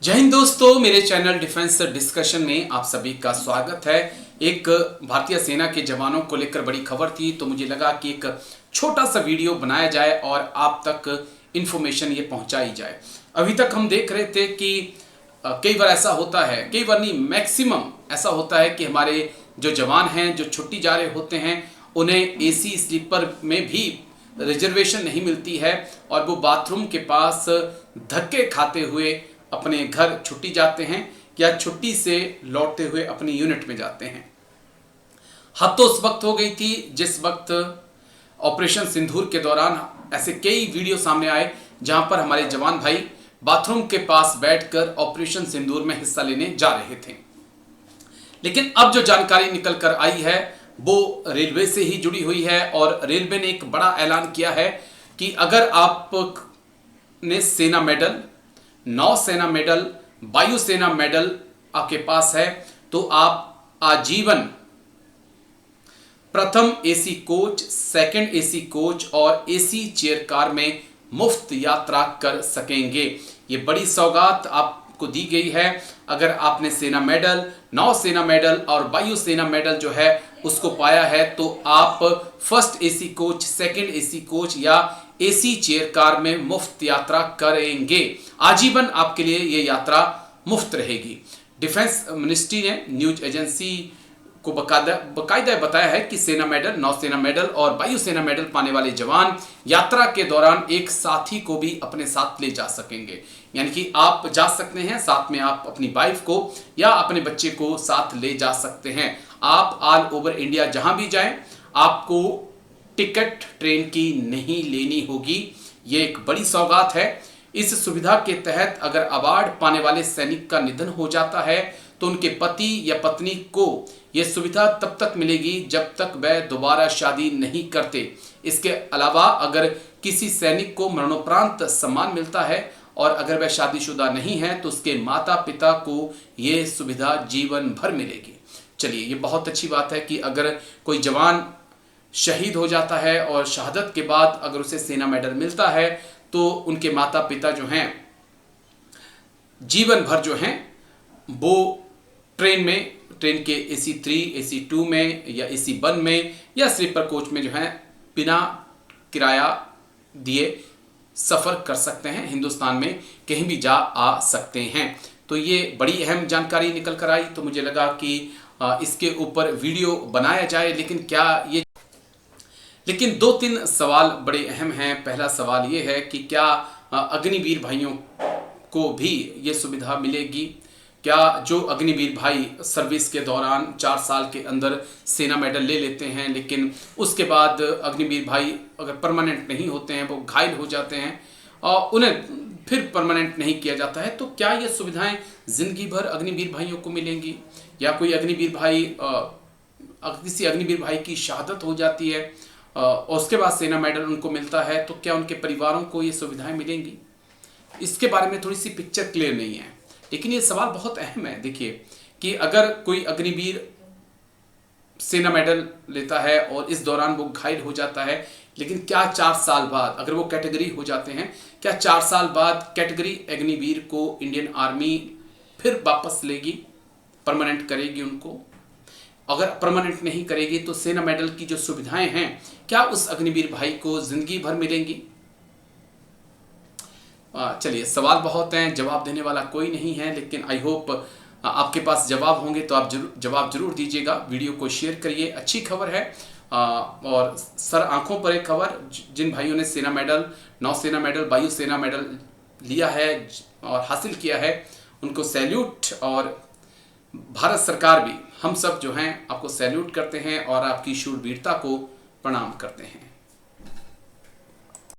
जय हिंद दोस्तों, मेरे चैनल डिफेंस डिस्कशन में आप सभी का स्वागत है। एक भारतीय सेना के जवानों को लेकर बड़ी खबर थी, तो मुझे लगा कि एक छोटा सा वीडियो बनाया जाए और आप तक इन्फॉर्मेशन ये पहुंचाई जाए। अभी तक हम देख रहे थे कि कई बार ऐसा होता है, कई बार नहीं, मैक्सिमम ऐसा होता है कि हमारे जो जवान हैं जो छुट्टी जा रहे होते हैं उन्हें एसी स्लीपर में भी रिजर्वेशन नहीं मिलती है और वो बाथरूम के पास धक्के खाते हुए अपने घर छुट्टी जाते हैं या छुट्टी से लौटते हुए अपनी यूनिट में जाते हैं। हद तो उस वक्त हो गई थी जिस वक्त ऑपरेशन सिंदूर के दौरान ऐसे कई वीडियो सामने आए जहां पर हमारे जवान भाई बाथरूम के पास बैठकर ऑपरेशन सिंदूर में हिस्सा लेने जा रहे थे। लेकिन अब जो जानकारी निकल कर आई है वो रेलवे से ही जुड़ी हुई है और रेलवे ने एक बड़ा ऐलान किया है कि अगर आपने सेना मेडल, नौसेना मेडल, वायुसेना मेडल आपके पास है तो आप आजीवन प्रथम AC coach, second AC coach और एसी चेयर कार में मुफ्त यात्रा कर सकेंगे। ये बड़ी सौगात आपको दी गई है। अगर आपने सेना मेडल, नौसेना मेडल और वायुसेना मेडल जो है उसको पाया है तो आप first AC coach, second AC coach या एसी चेयर कार में मुफ्त यात्रा करेंगे। आजीवन आपके लिए ये यात्रा मुफ्त रहेगी। डिफेंस मिनिस्ट्री ने न्यूज एजेंसी को बकायदा बताया है कि सेना मेडल, नौसेना मेडल और वायुसेना मेडल पाने वाले जवान यात्रा के दौरान एक साथी को भी अपने साथ ले जा सकेंगे। यानी कि आप जा सकते हैं, साथ में आप अपनी वाइफ को या अपने बच्चे को साथ ले जा सकते हैं। आप ऑल ओवर इंडिया जहां भी जाएं, आपको टिकट ट्रेन की नहीं लेनी होगी। ये एक बड़ी सौगात है। इस सुविधा के तहत अगर अवार्ड पाने वाले सैनिक का निधन हो जाता है तो उनके पति या पत्नी को यह सुविधा तब तक मिलेगी जब तक वह दोबारा शादी नहीं करते। इसके अलावा अगर किसी सैनिक को मरणोपरांत सम्मान मिलता है और अगर वह शादीशुदा नहीं है तो उसके माता पिता को यह सुविधा जीवन भर मिलेगी। चलिए, ये बहुत अच्छी बात है कि अगर कोई जवान शहीद हो जाता है और शहादत के बाद अगर उसे सेना मेडल मिलता है तो उनके माता पिता जो हैं जीवन भर जो हैं वो ट्रेन के एसी 3, एसी 2 में या एसी 1 में या स्लीपर कोच में जो है बिना किराया दिए सफ़र कर सकते हैं। हिंदुस्तान में कहीं भी जा आ सकते हैं। तो ये बड़ी अहम जानकारी निकल कर आई, तो मुझे लगा कि इसके ऊपर वीडियो बनाया जाए। लेकिन 2-3 सवाल बड़े अहम हैं। पहला सवाल ये है कि क्या अग्निवीर भाइयों को भी ये सुविधा मिलेगी? क्या जो अग्निवीर भाई सर्विस के दौरान 4 साल के अंदर सेना मेडल ले लेते हैं लेकिन उसके बाद अग्निवीर भाई अगर परमानेंट नहीं होते हैं, वो घायल हो जाते हैं और उन्हें फिर परमानेंट नहीं किया जाता है, तो क्या ये सुविधाएं जिंदगी भर अग्निवीर भाइयों को मिलेंगी? या कोई अग्निवीर भाई किसी अग्निवीर भाई की शहादत हो जाती है और उसके बाद सेना मेडल उनको मिलता है तो क्या उनके परिवारों को ये सुविधाएं मिलेंगी? इसके बारे में थोड़ी सी पिक्चर क्लियर नहीं है, लेकिन ये सवाल बहुत अहम है। देखिए कि अगर कोई अग्निवीर सेना मेडल लेता है और इस दौरान वो घायल हो जाता है, लेकिन क्या 4 साल बाद अगर वो कैटेगरी हो जाते हैं, क्या 4 साल बाद कैटेगरी अग्निवीर को इंडियन आर्मी फिर वापस लेगी, परमानेंट करेगी उनको? अगर परमानेंट नहीं करेगी तो सेना मेडल की जो सुविधाएं हैं क्या उस अग्निवीर भाई को जिंदगी भर मिलेंगी? चलिए, सवाल बहुत हैं, जवाब देने वाला कोई नहीं है, लेकिन आई होप आपके पास जवाब होंगे तो आप जवाब जरूर दीजिएगा। वीडियो को शेयर करिए। अच्छी खबर है और सर आंखों पर एक खबर। जिन भाइयों ने सेना मेडल, नौसेना मेडल, वायुसेना मेडल लिया है और हासिल किया है उनको सैल्यूट। और भारत सरकार भी, हम सब जो हैं आपको सैल्यूट करते हैं और आपकी शूरवीरता को प्रणाम करते हैं।